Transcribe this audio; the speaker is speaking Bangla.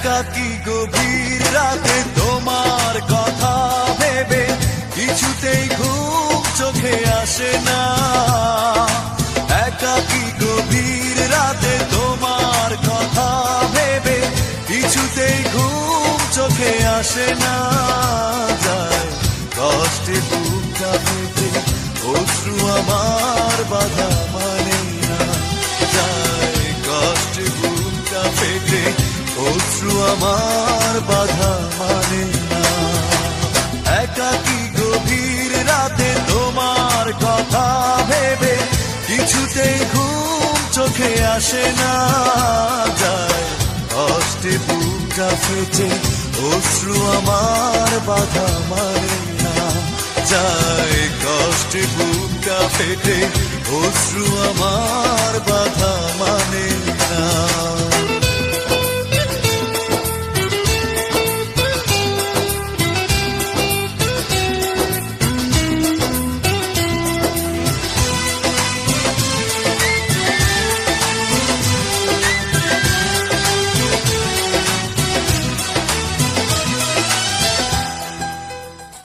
একাকী গভীর রাতে তোমার কথা ভেবে কিছুতেই ঘুম চোখে আসে না। একাকী গভীর রাতে তোমার কথা ভেবে কিছুতেই ঘুম চোখে আসে না। যায় কষ্টে বুকটা ফেটে অশ্রু আমার বাধা মানে না। যায় কষ্টে বুকটা ফেটে অশ্রু আমার বাধা মানে না। একাকী গভীর রাতে তোমার কথা ভেবে কিছুতেই ঘুম চোখে আসে না। যায় কষ্টে বুকটা ফেটে অশ্রু আমার বাধা মানে না। যায় কষ্টে বুকটা ফেটে অশ্রু আমার বাধা মানে